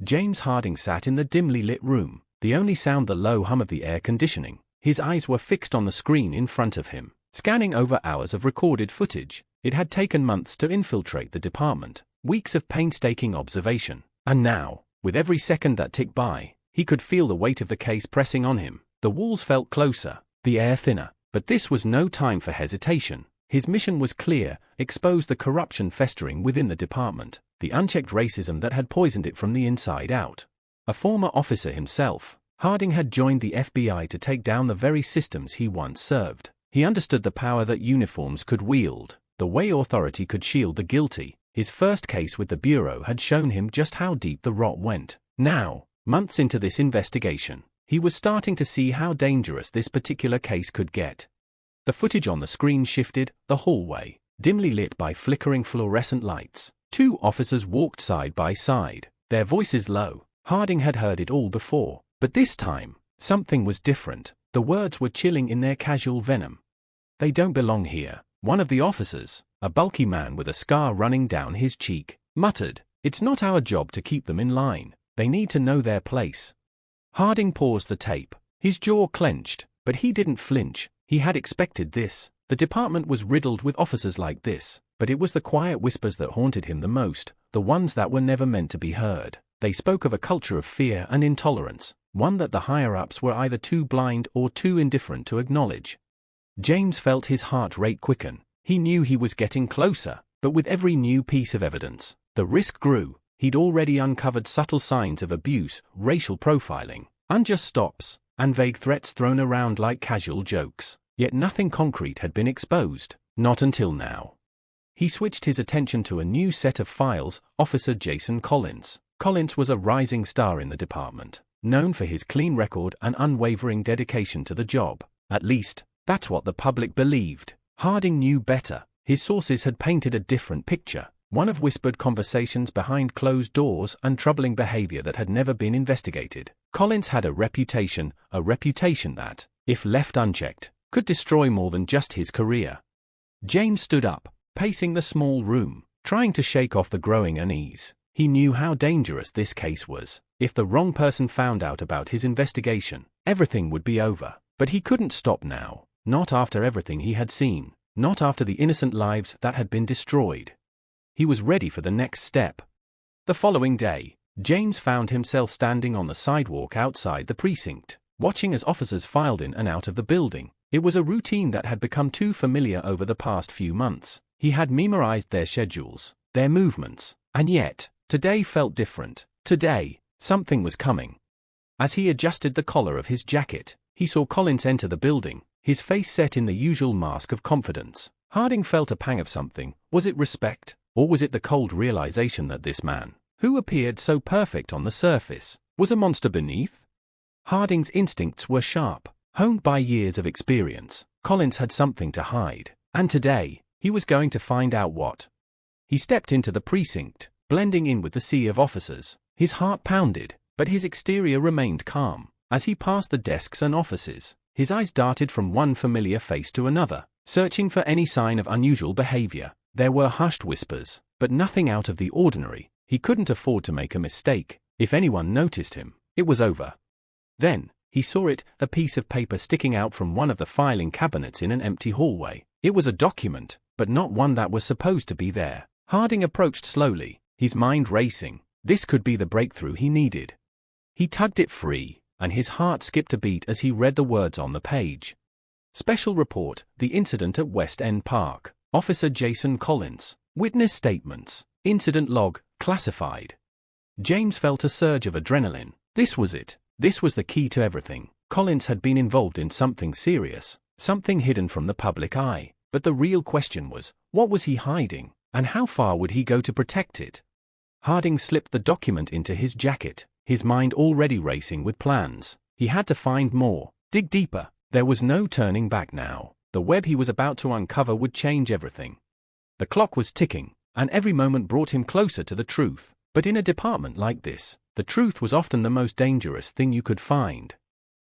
James Harding sat in the dimly lit room, the only sound the low hum of the air conditioning. His eyes were fixed on the screen in front of him, scanning over hours of recorded footage. It had taken months to infiltrate the department, weeks of painstaking observation. And now, with every second that ticked by, he could feel the weight of the case pressing on him. The walls felt closer, the air thinner. But this was no time for hesitation. His mission was clear: expose the corruption festering within the department, the unchecked racism that had poisoned it from the inside out. A former officer himself, Harding had joined the FBI to take down the very systems he once served. He understood the power that uniforms could wield, the way authority could shield the guilty. His first case with the Bureau had shown him just how deep the rot went. Now, months into this investigation, he was starting to see how dangerous this particular case could get. The footage on the screen shifted, the hallway, dimly lit by flickering fluorescent lights. Two officers walked side by side, their voices low. Harding had heard it all before, but this time, something was different. The words were chilling in their casual venom. "They don't belong here," one of the officers, a bulky man with a scar running down his cheek, muttered. "It's not our job to keep them in line. They need to know their place." Harding paused the tape, his jaw clenched, but he didn't flinch. He had expected this. The department was riddled with officers like this, but it was the quiet whispers that haunted him the most, the ones that were never meant to be heard. They spoke of a culture of fear and intolerance, one that the higher-ups were either too blind or too indifferent to acknowledge. James felt his heart rate quicken. He knew he was getting closer, but with every new piece of evidence, the risk grew. He'd already uncovered subtle signs of abuse, racial profiling, unjust stops, and vague threats thrown around like casual jokes. Yet nothing concrete had been exposed, not until now. He switched his attention to a new set of files. Officer Jason Collins. Collins was a rising star in the department, known for his clean record and unwavering dedication to the job. At least, that's what the public believed. Harding knew better. His sources had painted a different picture, one of whispered conversations behind closed doors and troubling behavior that had never been investigated. Collins had a reputation that, if left unchecked, could destroy more than just his career. James stood up, pacing the small room, trying to shake off the growing unease. He knew how dangerous this case was. If the wrong person found out about his investigation, everything would be over. But he couldn't stop now, not after everything he had seen, not after the innocent lives that had been destroyed. He was ready for the next step. The following day, James found himself standing on the sidewalk outside the precinct, watching as officers filed in and out of the building. It was a routine that had become too familiar over the past few months. He had memorized their schedules, their movements, and yet, today felt different. Today, something was coming. As he adjusted the collar of his jacket, he saw Collins enter the building, his face set in the usual mask of confidence. Harding felt a pang of something. Was it respect, or was it the cold realization that this man, who appeared so perfect on the surface, was a monster beneath? Harding's instincts were sharp, honed by years of experience. Collins had something to hide, and today, he was going to find out what. He stepped into the precinct, blending in with the sea of officers. His heart pounded, but his exterior remained calm. As he passed the desks and offices, his eyes darted from one familiar face to another, searching for any sign of unusual behavior. There were hushed whispers, but nothing out of the ordinary. He couldn't afford to make a mistake. If anyone noticed him, it was over. Then, he saw it, a piece of paper sticking out from one of the filing cabinets in an empty hallway. It was a document, but not one that was supposed to be there. Harding approached slowly, his mind racing. This could be the breakthrough he needed. He tugged it free, and his heart skipped a beat as he read the words on the page. Special report, the incident at West End Park. Officer Jason Collins. Witness statements. Incident log, classified. James felt a surge of adrenaline. This was it. This was the key to everything. Collins had been involved in something serious, something hidden from the public eye. But the real question was, what was he hiding, and how far would he go to protect it? Harding slipped the document into his jacket, his mind already racing with plans. He had to find more, dig deeper. There was no turning back now. The web he was about to uncover would change everything. The clock was ticking, and every moment brought him closer to the truth. But in a department like this, the truth was often the most dangerous thing you could find.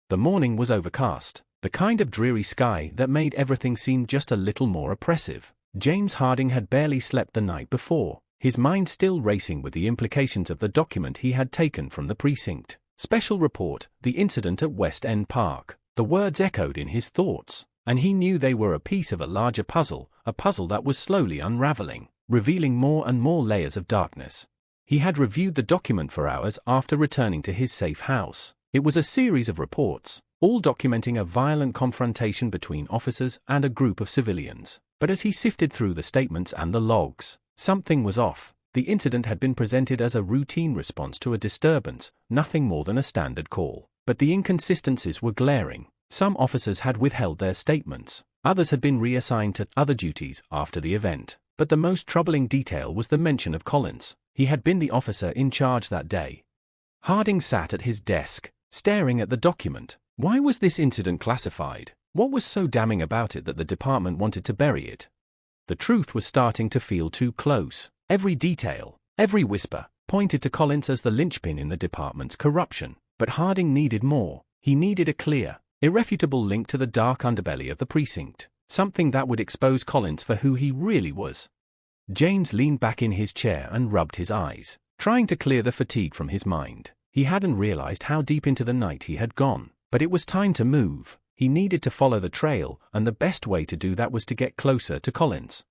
The morning was overcast, the kind of dreary sky that made everything seem just a little more oppressive. James Harding had barely slept the night before. his mind still racing with the implications of the document he had taken from the precinct. Special report, the incident at West End Park. The words echoed in his thoughts, and he knew they were a piece of a larger puzzle, a puzzle that was slowly unraveling, revealing more and more layers of darkness. He had reviewed the document for hours after returning to his safe house. It was a series of reports, all documenting a violent confrontation between officers and a group of civilians. But as he sifted through the statements and the logs, something was off. The incident had been presented as a routine response to a disturbance, nothing more than a standard call. But the inconsistencies were glaring. Some officers had withheld their statements, others had been reassigned to other duties after the event. But the most troubling detail was the mention of Collins. He had been the officer in charge that day. Harding sat at his desk, staring at the document. Why was this incident classified? What was so damning about it that the department wanted to bury it? The truth was starting to feel too close. Every detail, every whisper, pointed to Collins as the linchpin in the department's corruption. But Harding needed more. He needed a clear, irrefutable link to the dark underbelly of the precinct. Something that would expose Collins for who he really was. James leaned back in his chair and rubbed his eyes, trying to clear the fatigue from his mind. He hadn't realized how deep into the night he had gone. But it was time to move. He needed to follow the trail, and the best way to do that was to get closer to Collins.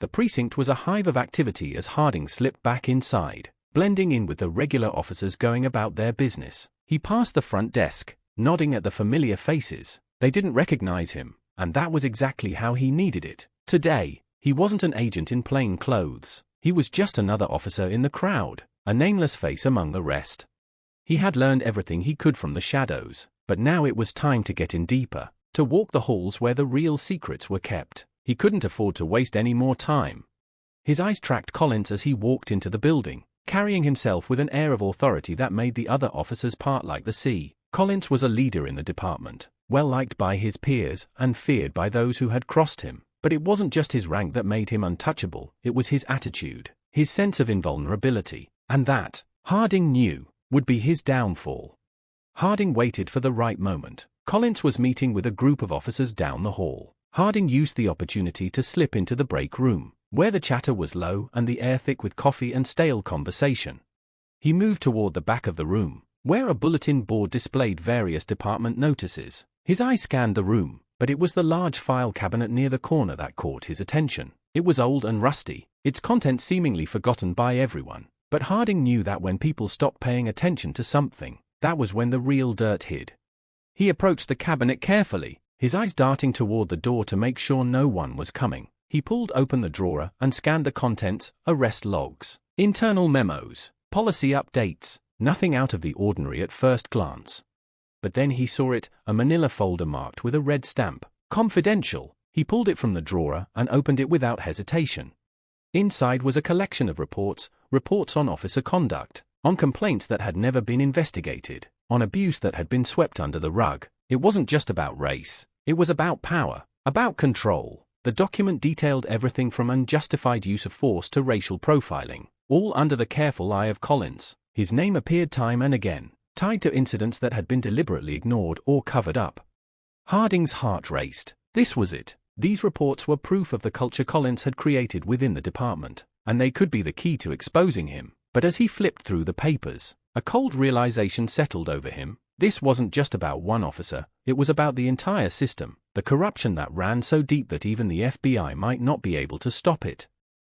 The precinct was a hive of activity as Harding slipped back inside, blending in with the regular officers going about their business. He passed the front desk, nodding at the familiar faces. They didn't recognize him, and that was exactly how he needed it. Today, he wasn't an agent in plain clothes. He was just another officer in the crowd, a nameless face among the rest. He had learned everything he could from the shadows, but now it was time to get in deeper, to walk the halls where the real secrets were kept. He couldn't afford to waste any more time. His eyes tracked Collins as he walked into the building, carrying himself with an air of authority that made the other officers part like the sea. Collins was a leader in the department, well liked by his peers and feared by those who had crossed him. But it wasn't just his rank that made him untouchable, it was his attitude, his sense of invulnerability, and that, Harding knew, would be his downfall. Harding waited for the right moment. Collins was meeting with a group of officers down the hall. Harding used the opportunity to slip into the break room, where the chatter was low and the air thick with coffee and stale conversation. He moved toward the back of the room, where a bulletin board displayed various department notices. His eye scanned the room, but it was the large file cabinet near the corner that caught his attention. It was old and rusty, its contents seemingly forgotten by everyone. But Harding knew that when people stopped paying attention to something, that was when the real dirt hid. He approached the cabinet carefully, his eyes darting toward the door to make sure no one was coming. He pulled open the drawer and scanned the contents: arrest logs, internal memos, policy updates, nothing out of the ordinary at first glance. But then he saw it, a manila folder marked with a red stamp, confidential. He pulled it from the drawer and opened it without hesitation. Inside was a collection of reports on officer conduct, on complaints that had never been investigated, on abuse that had been swept under the rug. It wasn't just about race, it was about power, about control. The document detailed everything from unjustified use of force to racial profiling, all under the careful eye of Collins. His name appeared time and again, tied to incidents that had been deliberately ignored or covered up. Harding's heart raced. This was it. These reports were proof of the culture Collins had created within the department, and they could be the key to exposing him. But as he flipped through the papers, a cold realization settled over him. This wasn't just about one officer, it was about the entire system, the corruption that ran so deep that even the FBI might not be able to stop it.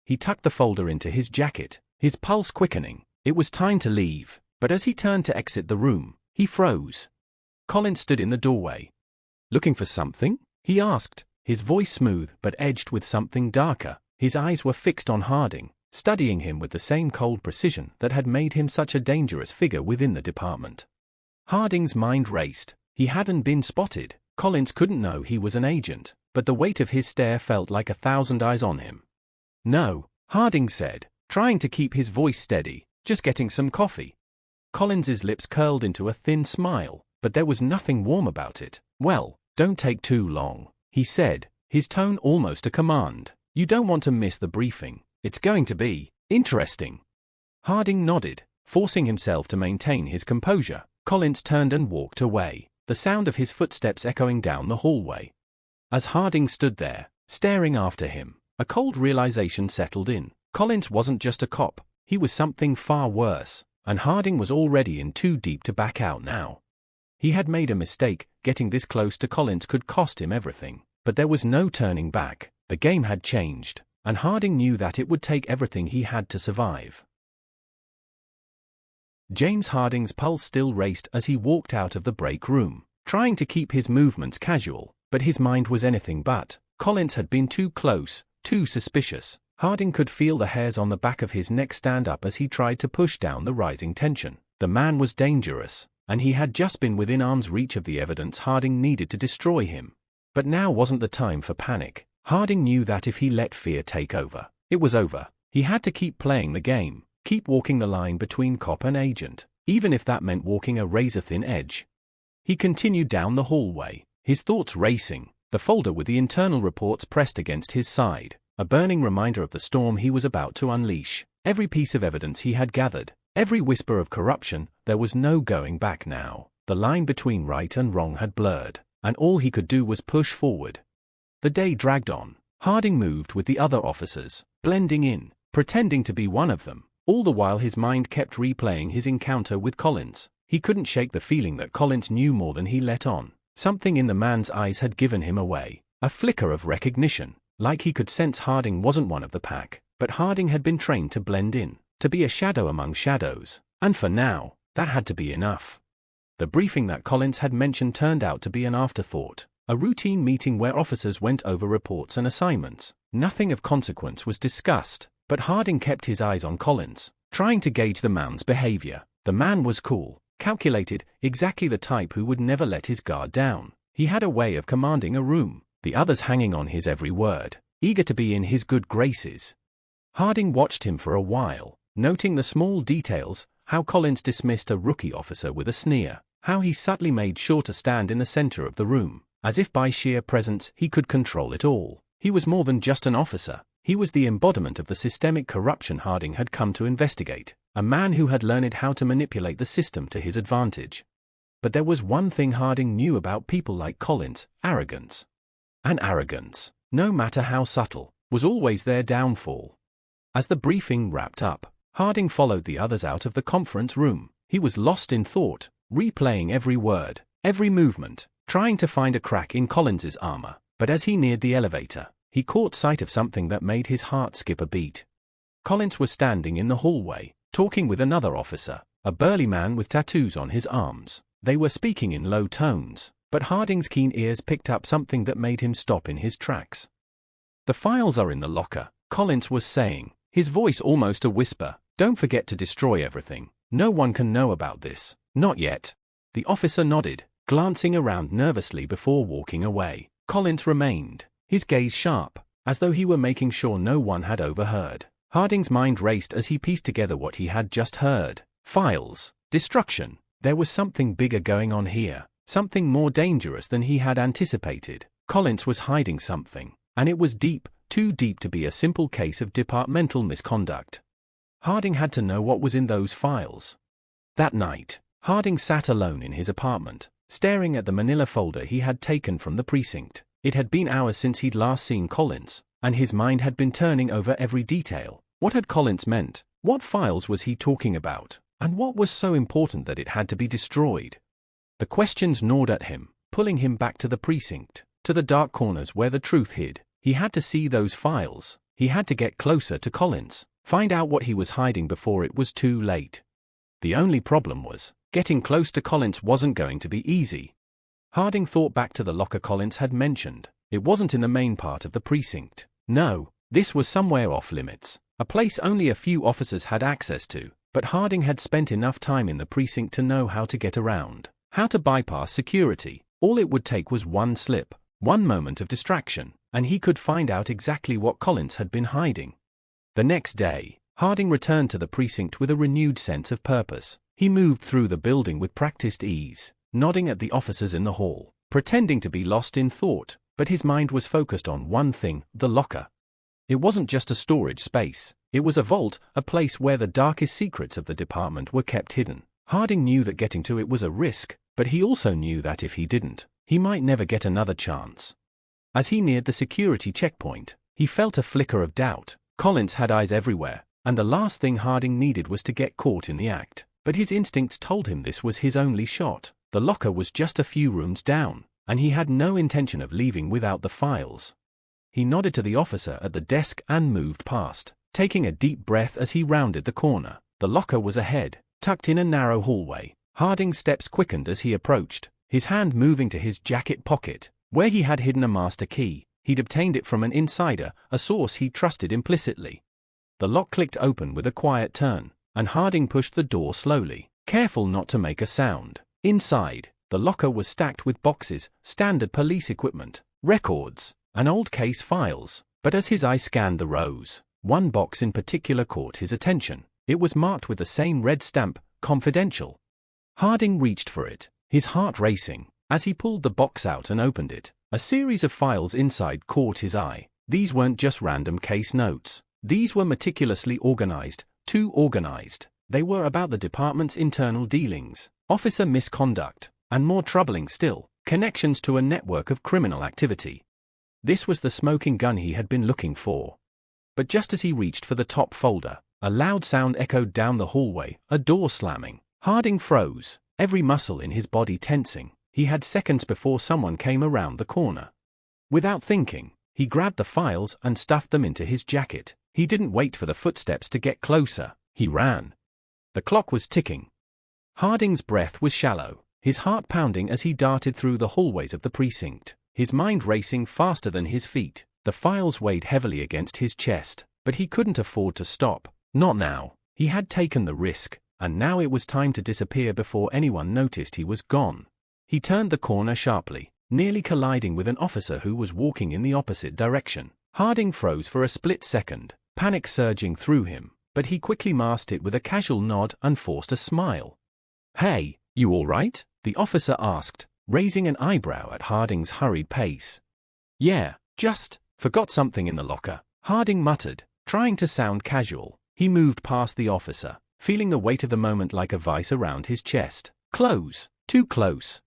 He tucked the folder into his jacket, his pulse quickening. It was time to leave, but as he turned to exit the room, he froze. Collins stood in the doorway. "Looking for something?" he asked, his voice smooth but edged with something darker. His eyes were fixed on Harding, studying him with the same cold precision that had made him such a dangerous figure within the department. Harding's mind raced. He hadn't been spotted. Collins couldn't know he was an agent, but the weight of his stare felt like 1,000 eyes on him. "No," Harding said, trying to keep his voice steady, "just getting some coffee." Collins's lips curled into a thin smile, but there was nothing warm about it. "Well, don't take too long," he said, his tone almost a command. "You don't want to miss the briefing. It's going to be interesting." Harding nodded, forcing himself to maintain his composure. Collins turned and walked away, the sound of his footsteps echoing down the hallway. As Harding stood there, staring after him, a cold realization settled in. Collins wasn't just a cop, he was something far worse, and Harding was already in too deep to back out now. He had made a mistake, getting this close to Collins could cost him everything, but there was no turning back. The game had changed, and Harding knew that it would take everything he had to survive. James Harding's pulse still raced as he walked out of the break room, trying to keep his movements casual, but his mind was anything but. Collins had been too close, too suspicious. Harding could feel the hairs on the back of his neck stand up as he tried to push down the rising tension. The man was dangerous, and he had just been within arm's reach of the evidence Harding needed to destroy him. But now wasn't the time for panic. Harding knew that if he let fear take over, it was over. He had to keep playing the game, keep walking the line between cop and agent, even if that meant walking a razor-thin edge. He continued down the hallway, his thoughts racing, the folder with the internal reports pressed against his side, a burning reminder of the storm he was about to unleash. Every piece of evidence he had gathered, every whisper of corruption, there was no going back now. The line between right and wrong had blurred, and all he could do was push forward. The day dragged on. Harding moved with the other officers, blending in, pretending to be one of them. All the while his mind kept replaying his encounter with Collins. He couldn't shake the feeling that Collins knew more than he let on. Something in the man's eyes had given him away, a flicker of recognition, like he could sense Harding wasn't one of the pack, but Harding had been trained to blend in, to be a shadow among shadows, and for now, that had to be enough. The briefing that Collins had mentioned turned out to be an afterthought, a routine meeting where officers went over reports and assignments. Nothing of consequence was discussed, but Harding kept his eyes on Collins, trying to gauge the man's behavior. The man was cool, calculated, exactly the type who would never let his guard down. He had a way of commanding a room, the others hanging on his every word, eager to be in his good graces. Harding watched him for a while, noting the small details, how Collins dismissed a rookie officer with a sneer, how he subtly made sure to stand in the center of the room, as if by sheer presence he could control it all. He was more than just an officer, he was the embodiment of the systemic corruption Harding had come to investigate, a man who had learned how to manipulate the system to his advantage. But there was one thing Harding knew about people like Collins: arrogance. And arrogance, no matter how subtle, was always their downfall. As the briefing wrapped up, Harding followed the others out of the conference room. He was lost in thought, replaying every word, every movement, trying to find a crack in Collins's armor. But as he neared the elevator, he caught sight of something that made his heart skip a beat. Collins was standing in the hallway, talking with another officer, a burly man with tattoos on his arms. They were speaking in low tones, but Harding's keen ears picked up something that made him stop in his tracks. "The files are in the locker," Collins was saying, his voice almost a whisper. "Don't forget to destroy everything. No one can know about this. Not yet." The officer nodded, glancing around nervously before walking away. Collins remained, his gaze sharp, as though he were making sure no one had overheard. Harding's mind raced as he pieced together what he had just heard. Files, destruction. There was something bigger going on here, something more dangerous than he had anticipated. Collins was hiding something, and it was deep, too deep to be a simple case of departmental misconduct. Harding had to know what was in those files. That night, Harding sat alone in his apartment, staring at the manila folder he had taken from the precinct. It had been hours since he'd last seen Collins, and his mind had been turning over every detail. What had Collins meant? What files was he talking about? And what was so important that it had to be destroyed? The questions gnawed at him, pulling him back to the precinct, to the dark corners where the truth hid. He had to see those files. He had to get closer to Collins, find out what he was hiding before it was too late. The only problem was, getting close to Collins wasn't going to be easy. Harding thought back to the locker Collins had mentioned. It wasn't in the main part of the precinct. No, this was somewhere off limits, a place only a few officers had access to. But Harding had spent enough time in the precinct to know how to get around, how to bypass security. All it would take was one slip, one moment of distraction, and he could find out exactly what Collins had been hiding. The next day, Harding returned to the precinct with a renewed sense of purpose. He moved through the building with practiced ease, nodding at the officers in the hall, pretending to be lost in thought, but his mind was focused on one thing: the locker. It wasn't just a storage space. It was a vault, a place where the darkest secrets of the department were kept hidden. Harding knew that getting to it was a risk, but he also knew that if he didn't, he might never get another chance. As he neared the security checkpoint, he felt a flicker of doubt. Collins had eyes everywhere, and the last thing Harding needed was to get caught in the act. But his instincts told him this was his only shot. The locker was just a few rooms down, and he had no intention of leaving without the files. He nodded to the officer at the desk and moved past, taking a deep breath as he rounded the corner. The locker was ahead, tucked in a narrow hallway. Harding's steps quickened as he approached, his hand moving to his jacket pocket, where he had hidden a master key. He'd obtained it from an insider, a source he trusted implicitly. The lock clicked open with a quiet turn, and Harding pushed the door slowly, careful not to make a sound. Inside, the locker was stacked with boxes, standard police equipment, records, and old case files. But as his eye scanned the rows, one box in particular caught his attention. It was marked with the same red stamp, confidential. Harding reached for it, his heart racing. As he pulled the box out and opened it, a series of files inside caught his eye. These weren't just random case notes. These were meticulously organized, too organized. They were about the department's internal dealings, officer misconduct, and more troubling still, connections to a network of criminal activity. This was the smoking gun he had been looking for. But just as he reached for the top folder, a loud sound echoed down the hallway, a door slamming. Harding froze, every muscle in his body tensing. He had seconds before someone came around the corner. Without thinking, he grabbed the files and stuffed them into his jacket. He didn't wait for the footsteps to get closer. He ran. The clock was ticking. Harding's breath was shallow, his heart pounding as he darted through the hallways of the precinct, his mind racing faster than his feet. The files weighed heavily against his chest, but he couldn't afford to stop. Not now. He had taken the risk, and now it was time to disappear before anyone noticed he was gone. He turned the corner sharply, nearly colliding with an officer who was walking in the opposite direction. Harding froze for a split second, panic surging through him, but he quickly masked it with a casual nod and forced a smile. "Hey, you all right?" the officer asked, raising an eyebrow at Harding's hurried pace. "Yeah, just forgot something in the locker," Harding muttered, trying to sound casual. He moved past the officer, feeling the weight of the moment like a vice around his chest. Close, too close.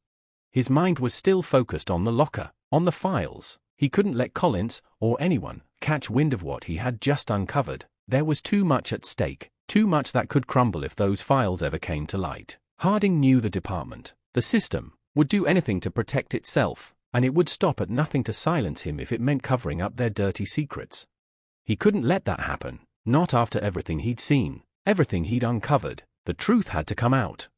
His mind was still focused on the locker, on the files. He couldn't let Collins, or anyone, catch wind of what he had just uncovered. There was too much at stake, too much that could crumble if those files ever came to light. Harding knew the department, the system, would do anything to protect itself, and it would stop at nothing to silence him if it meant covering up their dirty secrets. He couldn't let that happen, not after everything he'd seen, everything he'd uncovered. The truth had to come out.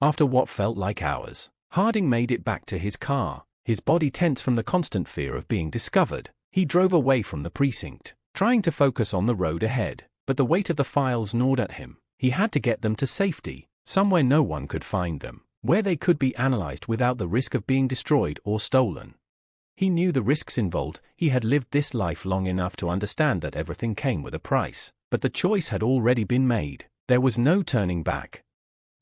After what felt like hours, Harding made it back to his car, his body tense from the constant fear of being discovered. He drove away from the precinct, trying to focus on the road ahead, but the weight of the files gnawed at him. He had to get them to safety, somewhere no one could find them, where they could be analyzed without the risk of being destroyed or stolen. He knew the risks involved. He had lived this life long enough to understand that everything came with a price, but the choice had already been made. There was no turning back.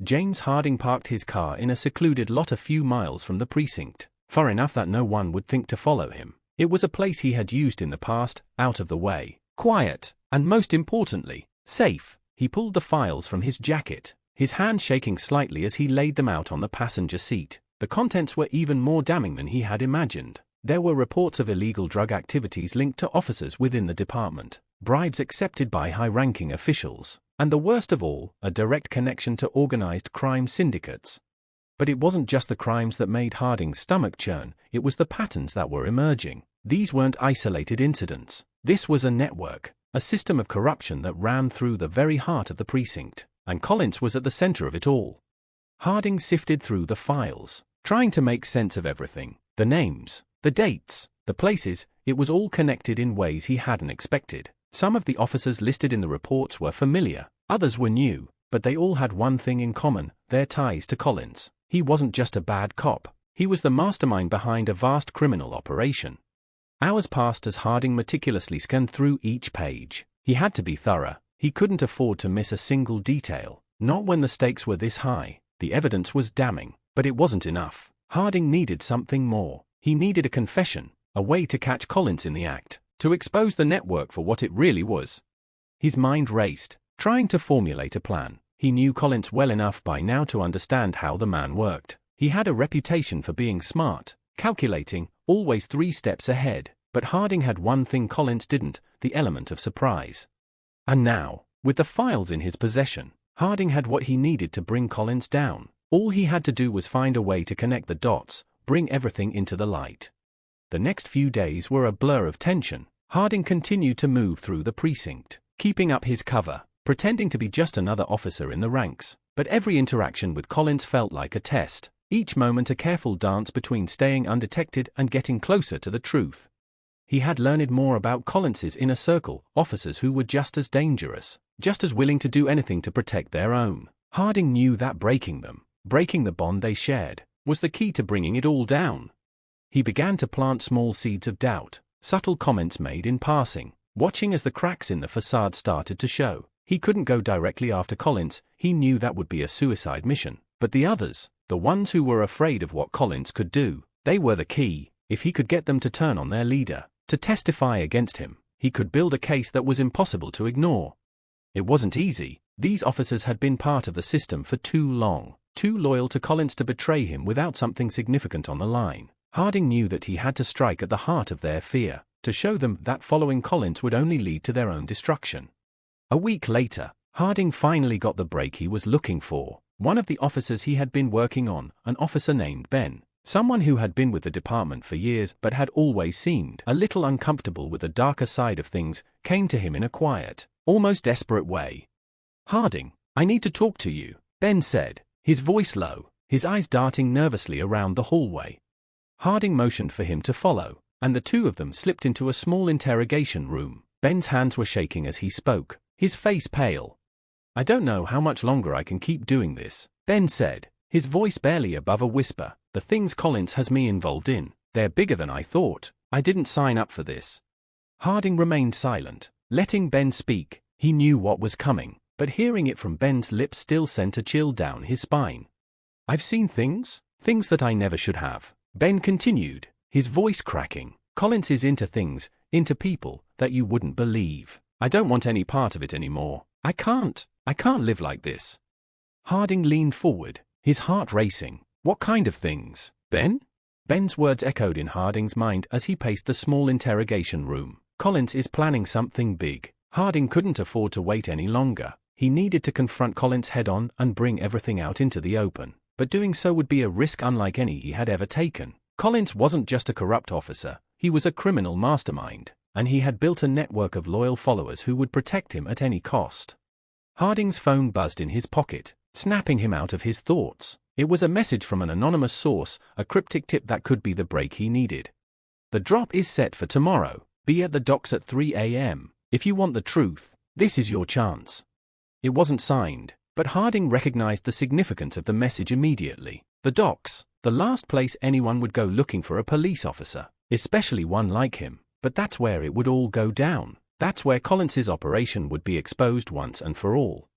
James Harding parked his car in a secluded lot a few miles from the precinct, far enough that no one would think to follow him. It was a place he had used in the past, out of the way, quiet, and most importantly, safe. He pulled the files from his jacket, his hand shaking slightly as he laid them out on the passenger seat. The contents were even more damning than he had imagined. There were reports of illegal drug activities linked to officers within the department, bribes accepted by high-ranking officials, and the worst of all, a direct connection to organized crime syndicates. But it wasn't just the crimes that made Harding's stomach churn, it was the patterns that were emerging. These weren't isolated incidents. This was a network, a system of corruption that ran through the very heart of the precinct, and Collins was at the center of it all. Harding sifted through the files, trying to make sense of everything. The names, the dates, the places, it was all connected in ways he hadn't expected. Some of the officers listed in the reports were familiar, others were new, but they all had one thing in common: their ties to Collins. He wasn't just a bad cop, he was the mastermind behind a vast criminal operation. Hours passed as Harding meticulously scanned through each page. He had to be thorough. He couldn't afford to miss a single detail, not when the stakes were this high. The evidence was damning, but it wasn't enough. Harding needed something more. He needed a confession, a way to catch Collins in the act, to expose the network for what it really was. His mind raced, trying to formulate a plan. He knew Collins well enough by now to understand how the man worked. He had a reputation for being smart, calculating, always 3 steps ahead. But Harding had one thing Collins didn't: the element of surprise. And now, with the files in his possession, Harding had what he needed to bring Collins down. All he had to do was find a way to connect the dots, bring everything into the light. The next few days were a blur of tension. Harding continued to move through the precinct, keeping up his cover, pretending to be just another officer in the ranks. But every interaction with Collins felt like a test, each moment a careful dance between staying undetected and getting closer to the truth. He had learned more about Collins's inner circle, officers who were just as dangerous, just as willing to do anything to protect their own. Harding knew that breaking the bond they shared, was the key to bringing it all down. He began to plant small seeds of doubt, subtle comments made in passing, watching as the cracks in the facade started to show. He couldn't go directly after Collins, he knew that would be a suicide mission. But the others, the ones who were afraid of what Collins could do, they were the key. If he could get them to turn on their leader, to testify against him, he could build a case that was impossible to ignore. It wasn't easy. These officers had been part of the system for too long, too loyal to Collins to betray him without something significant on the line. Harding knew that he had to strike at the heart of their fear, to show them that following Collins would only lead to their own destruction. A week later, Harding finally got the break he was looking for. One of the officers he had been working on, an officer named Ben, someone who had been with the department for years but had always seemed a little uncomfortable with the darker side of things, came to him in a quiet, almost desperate way. "Harding, I need to talk to you," Ben said, his voice low, his eyes darting nervously around the hallway. Harding motioned for him to follow, and the two of them slipped into a small interrogation room. Ben's hands were shaking as he spoke, his face pale. "I don't know how much longer I can keep doing this," Ben said, his voice barely above a whisper. "The things Collins has me involved in, they're bigger than I thought. I didn't sign up for this." Harding remained silent, letting Ben speak. He knew what was coming, but hearing it from Ben's lips still sent a chill down his spine. "I've seen things that I never should have," Ben continued, his voice cracking. "Collins is into things, into people, that you wouldn't believe. I don't want any part of it anymore. I can't live like this." Harding leaned forward, his heart racing. "What kind of things, Ben?" Ben's words echoed in Harding's mind as he paced the small interrogation room. "Collins is planning something big." Harding couldn't afford to wait any longer. He needed to confront Collins head-on and bring everything out into the open. But doing so would be a risk unlike any he had ever taken. Collins wasn't just a corrupt officer, he was a criminal mastermind, and he had built a network of loyal followers who would protect him at any cost. Harding's phone buzzed in his pocket, snapping him out of his thoughts. It was a message from an anonymous source, a cryptic tip that could be the break he needed. "The drop is set for tomorrow. Be at the docks at 3 a.m. If you want the truth, this is your chance." It wasn't signed, but Harding recognized the significance of the message immediately. The docks, the last place anyone would go looking for a police officer, especially one like him. But that's where it would all go down. That's where Collins's operation would be exposed once and for all.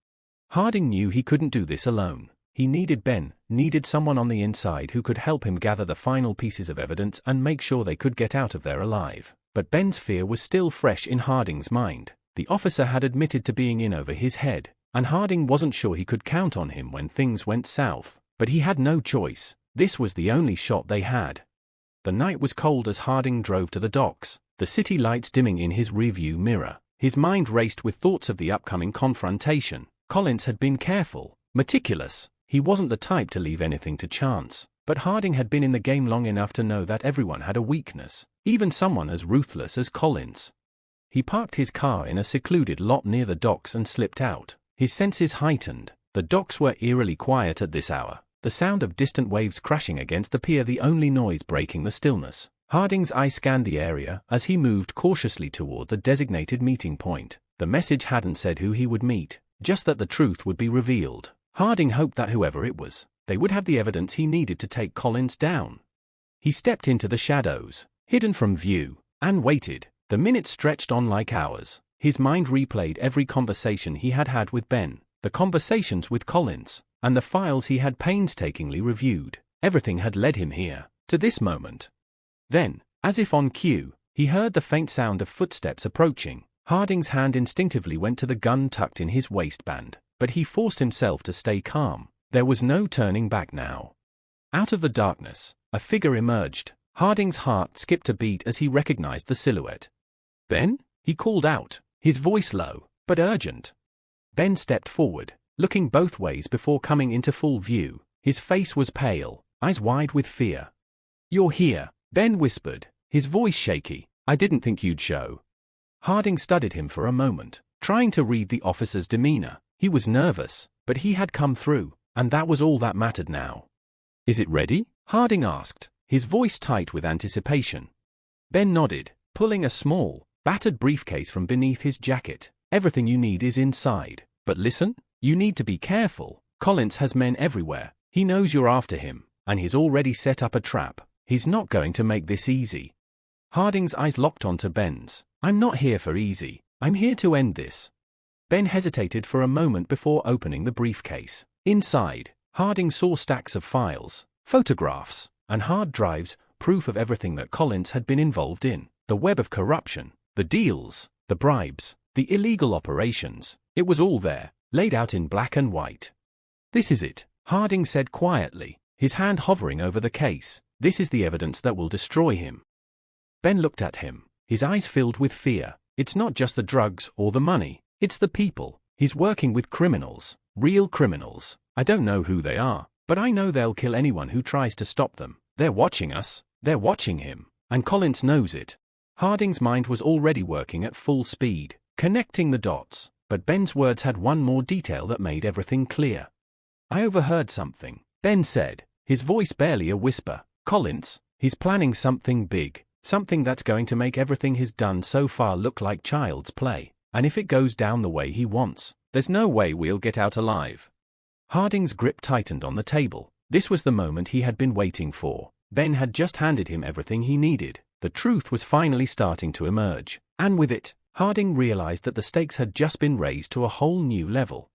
Harding knew he couldn't do this alone. He needed Ben, needed someone on the inside who could help him gather the final pieces of evidence and make sure they could get out of there alive. But Ben's fear was still fresh in Harding's mind. The officer had admitted to being in over his head, and Harding wasn't sure he could count on him when things went south. But he had no choice. This was the only shot they had. The night was cold as Harding drove to the docks, the city lights dimming in his rearview mirror. His mind raced with thoughts of the upcoming confrontation. Collins had been careful, meticulous. He wasn't the type to leave anything to chance. But Harding had been in the game long enough to know that everyone had a weakness, even someone as ruthless as Collins. He parked his car in a secluded lot near the docks and slipped out, his senses heightened. The docks were eerily quiet at this hour, the sound of distant waves crashing against the pier the only noise breaking the stillness. Harding's eye scanned the area as he moved cautiously toward the designated meeting point. The message hadn't said who he would meet, just that the truth would be revealed. Harding hoped that whoever it was, they would have the evidence he needed to take Collins down. He stepped into the shadows, hidden from view, and waited. The minutes stretched on like hours. His mind replayed every conversation he had had with Ben, the conversations with Collins, and the files he had painstakingly reviewed. Everything had led him here, to this moment. Then, as if on cue, he heard the faint sound of footsteps approaching. Harding's hand instinctively went to the gun tucked in his waistband, but he forced himself to stay calm. There was no turning back now. Out of the darkness, a figure emerged. Harding's heart skipped a beat as he recognized the silhouette. "Ben?" he called out, his voice low, but urgent. Ben stepped forward, looking both ways before coming into full view. His face was pale, eyes wide with fear. "You're here," Ben whispered, his voice shaky. "I didn't think you'd show." Harding studied him for a moment, trying to read the officer's demeanor. He was nervous, but he had come through, and that was all that mattered now. "Is it ready?" Harding asked, his voice tight with anticipation. Ben nodded, pulling a small, battered briefcase from beneath his jacket. "Everything you need is inside. But listen, you need to be careful. Collins has men everywhere. He knows you're after him, and he's already set up a trap. He's not going to make this easy." Harding's eyes locked onto Ben's. "I'm not here for easy. I'm here to end this." Ben hesitated for a moment before opening the briefcase. Inside, Harding saw stacks of files, photographs, and hard drives, proof of everything that Collins had been involved in. The web of corruption, the deals, the bribes, the illegal operations. It was all there, laid out in black and white. "This is it," Harding said quietly, his hand hovering over the case. "This is the evidence that will destroy him." Ben looked at him, his eyes filled with fear. "It's not just the drugs or the money, it's the people. He's working with criminals, real criminals. I don't know who they are, but I know they'll kill anyone who tries to stop them. They're watching us, they're watching him, and Collins knows it." Harding's mind was already working at full speed, connecting the dots, but Ben's words had one more detail that made everything clear. "I overheard something," Ben said, his voice barely a whisper. "Collins, he's planning something big, something that's going to make everything he's done so far look like child's play. And if it goes down the way he wants, there's no way we'll get out alive." Harding's grip tightened on the table. This was the moment he had been waiting for. Ben had just handed him everything he needed. The truth was finally starting to emerge, and with it, Harding realized that the stakes had just been raised to a whole new level.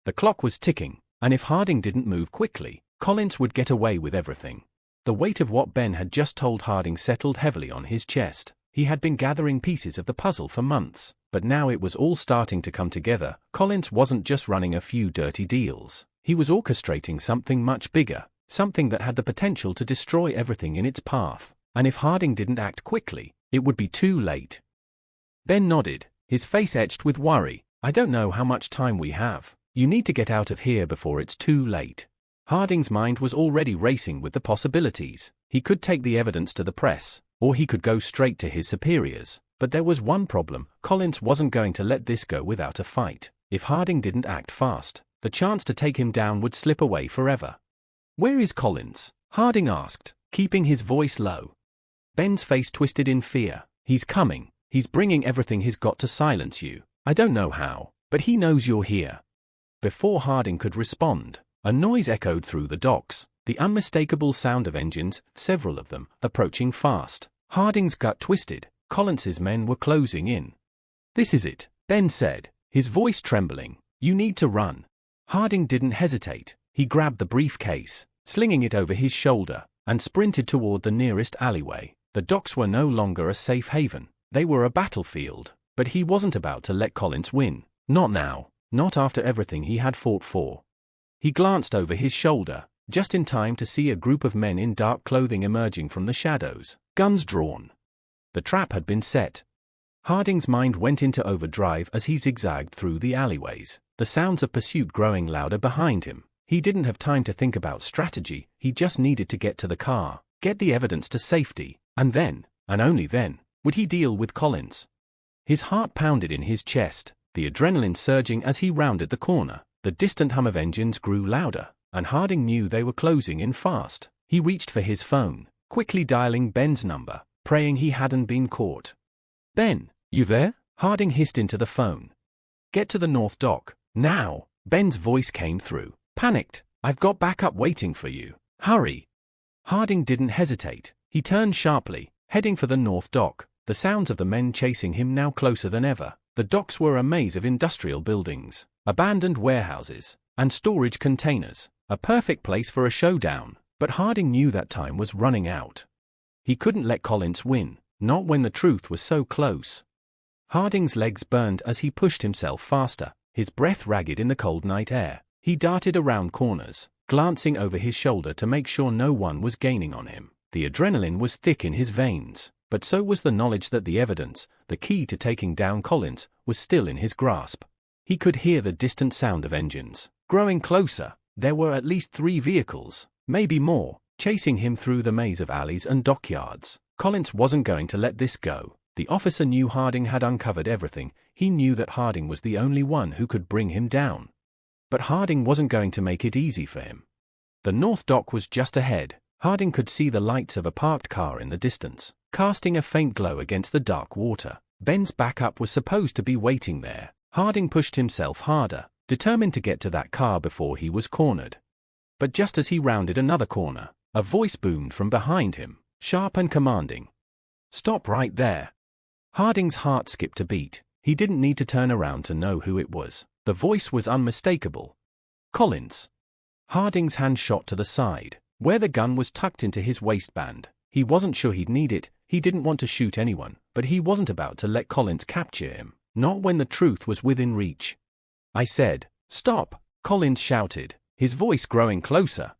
The clock was ticking, and if Harding didn't move quickly, Collins would get away with everything. The weight of what Ben had just told Harding settled heavily on his chest. He had been gathering pieces of the puzzle for months, but now it was all starting to come together. Collins wasn't just running a few dirty deals. He was orchestrating something much bigger, something that had the potential to destroy everything in its path. And if Harding didn't act quickly, it would be too late. Ben nodded, his face etched with worry. "I don't know how much time we have. You need to get out of here before it's too late." Harding's mind was already racing with the possibilities. He could take the evidence to the press, or he could go straight to his superiors. But there was one problem: Collins wasn't going to let this go without a fight. If Harding didn't act fast, the chance to take him down would slip away forever. "Where is Collins?" Harding asked, keeping his voice low. Ben's face twisted in fear. "He's coming. He's bringing everything he's got to silence you. I don't know how, but he knows you're here." Before Harding could respond, a noise echoed through the docks, the unmistakable sound of engines, several of them, approaching fast. Harding's gut twisted. Collins's men were closing in. "This is it," Ben said, his voice trembling. "You need to run." Harding didn't hesitate. He grabbed the briefcase, slinging it over his shoulder, and sprinted toward the nearest alleyway. The docks were no longer a safe haven. They were a battlefield, but he wasn't about to let Collins win. Not now, not after everything he had fought for. He glanced over his shoulder, just in time to see a group of men in dark clothing emerging from the shadows, guns drawn. The trap had been set. Harding's mind went into overdrive as he zigzagged through the alleyways, the sounds of pursuit growing louder behind him. He didn't have time to think about strategy. He just needed to get to the car, get the evidence to safety, and then, and only then, would he deal with Collins. His heart pounded in his chest, the adrenaline surging as he rounded the corner. The distant hum of engines grew louder, and Harding knew they were closing in fast. He reached for his phone, quickly dialing Ben's number, praying he hadn't been caught. "Ben, you there?" Harding hissed into the phone. "Get to the North Dock, now!" Ben's voice came through. Panicked, "I've got backup waiting for you. Hurry!" Harding didn't hesitate. He turned sharply, heading for the North Dock, the sounds of the men chasing him now closer than ever. The docks were a maze of industrial buildings, abandoned warehouses, and storage containers, a perfect place for a showdown. But Harding knew that time was running out. He couldn't let Collins win, not when the truth was so close. Harding's legs burned as he pushed himself faster, his breath ragged in the cold night air. He darted around corners, glancing over his shoulder to make sure no one was gaining on him. The adrenaline was thick in his veins. but so was the knowledge that the evidence, the key to taking down Collins, was still in his grasp. He could hear the distant sound of engines. Growing closer, there were at least 3 vehicles, maybe more, chasing him through the maze of alleys and dockyards. Collins wasn't going to let this go. The officer knew Harding had uncovered everything. He knew that Harding was the only one who could bring him down. But Harding wasn't going to make it easy for him. The North Dock was just ahead. Harding could see the lights of a parked car in the distance, casting a faint glow against the dark water. Ben's backup was supposed to be waiting there. Harding pushed himself harder, determined to get to that car before he was cornered. But just as he rounded another corner, a voice boomed from behind him, sharp and commanding. "Stop right there." Harding's heart skipped a beat. He didn't need to turn around to know who it was. The voice was unmistakable. Collins. Harding's hand shot to the side, where the gun was tucked into his waistband. He wasn't sure he'd need it. He didn't want to shoot anyone, but he wasn't about to let Collins capture him, not when the truth was within reach. "I said, stop," Collins shouted, his voice growing closer.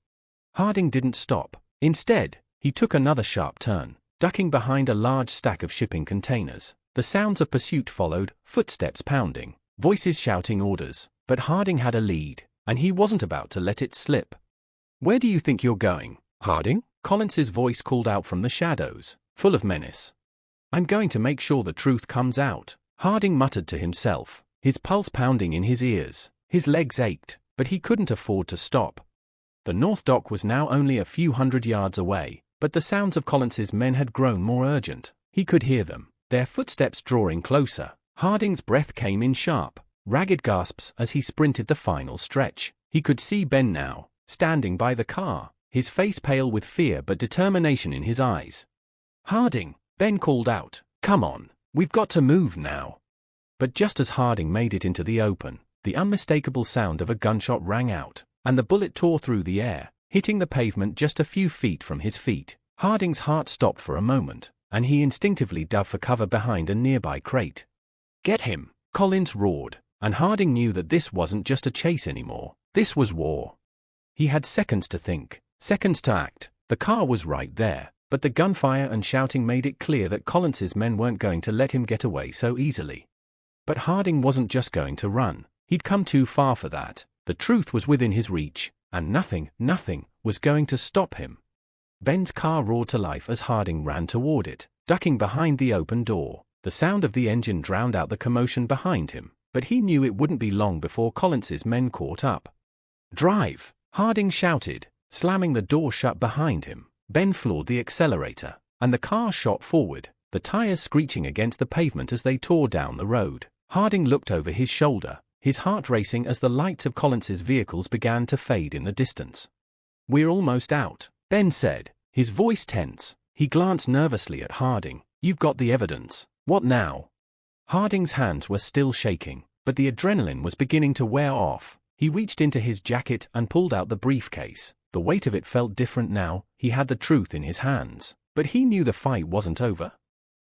Harding didn't stop. Instead, he took another sharp turn, ducking behind a large stack of shipping containers. The sounds of pursuit followed, footsteps pounding, voices shouting orders, but Harding had a lead, and he wasn't about to let it slip. "Where do you think you're going, Harding?" Collins's voice called out from the shadows, full of menace. "I'm going to make sure the truth comes out," Harding muttered to himself, his pulse pounding in his ears. His legs ached, but he couldn't afford to stop. The North Dock was now only a few hundred yards away, but the sounds of Collins's men had grown more urgent. He could hear them, their footsteps drawing closer. Harding's breath came in sharp, ragged gasps as he sprinted the final stretch. He could see Ben now, standing by the car, his face pale with fear but determination in his eyes. "Harding," Ben called out, "come on, we've got to move now." But just as Harding made it into the open, the unmistakable sound of a gunshot rang out, and the bullet tore through the air, hitting the pavement just a few feet from his feet. Harding's heart stopped for a moment, and he instinctively dove for cover behind a nearby crate. "Get him!" Collins roared, and Harding knew that this wasn't just a chase anymore. This was war. He had seconds to think, seconds to act. The car was right there, but the gunfire and shouting made it clear that Collins's men weren't going to let him get away so easily. But Harding wasn't just going to run. He'd come too far for that. The truth was within his reach, and nothing was going to stop him. Ben's car roared to life as Harding ran toward it, ducking behind the open door. The sound of the engine drowned out the commotion behind him, but he knew it wouldn't be long before Collins's men caught up. "Drive!" Harding shouted, slamming the door shut behind him. Ben floored the accelerator, and the car shot forward, the tires screeching against the pavement as they tore down the road. Harding looked over his shoulder, his heart racing as the lights of Collins's vehicles began to fade in the distance. "We're almost out," Ben said, his voice tense. He glanced nervously at Harding. "You've got the evidence. What now?" Harding's hands were still shaking, but the adrenaline was beginning to wear off. He reached into his jacket and pulled out the briefcase. The weight of it felt different now. He had the truth in his hands, but he knew the fight wasn't over.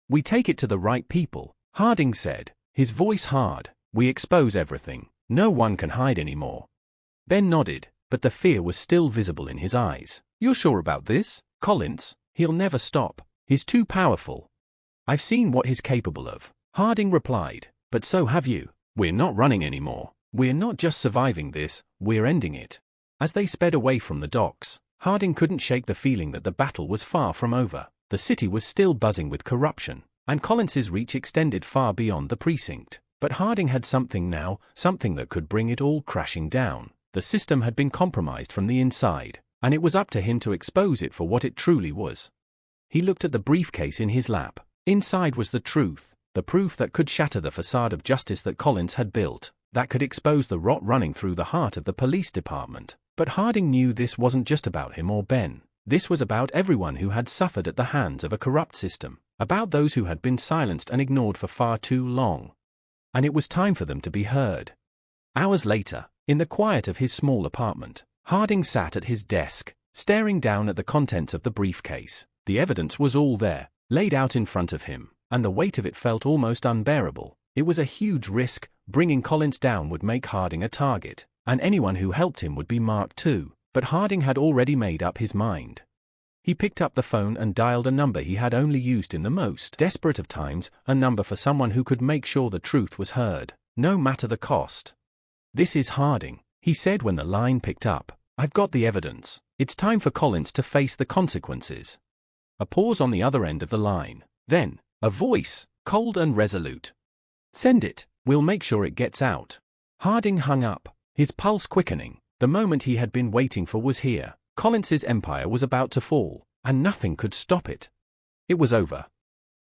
"We take it to the right people," Harding said, his voice hard. "We expose everything. No one can hide anymore." Ben nodded, but the fear was still visible in his eyes. "You're sure about this, Collins? He'll never stop. He's too powerful." "I've seen what he's capable of," Harding replied, "but so have you. We're not running anymore. We're not just surviving this, we're ending it." As they sped away from the docks, Harding couldn't shake the feeling that the battle was far from over. The city was still buzzing with corruption, and Collins's reach extended far beyond the precinct. But Harding had something now, something that could bring it all crashing down. The system had been compromised from the inside, and it was up to him to expose it for what it truly was. He looked at the briefcase in his lap. Inside was the truth, the proof that could shatter the facade of justice that Collins had built, that could expose the rot running through the heart of the police department. But Harding knew this wasn't just about him or Ben. This was about everyone who had suffered at the hands of a corrupt system, about those who had been silenced and ignored for far too long. And it was time for them to be heard. Hours later, in the quiet of his small apartment, Harding sat at his desk, staring down at the contents of the briefcase. The evidence was all there, laid out in front of him, and the weight of it felt almost unbearable. It was a huge risk. Bringing Collins down would make Harding a target, and anyone who helped him would be marked too. But Harding had already made up his mind. He picked up the phone and dialed a number he had only used in the most desperate of times, a number for someone who could make sure the truth was heard, no matter the cost. "This is Harding," he said when the line picked up. "I've got the evidence. It's time for Collins to face the consequences." A pause on the other end of the line. Then, a voice, cold and resolute. "Send it. We'll make sure it gets out." Harding hung up, his pulse quickening. The moment he had been waiting for was here. Collins's empire was about to fall, and nothing could stop it. It was over.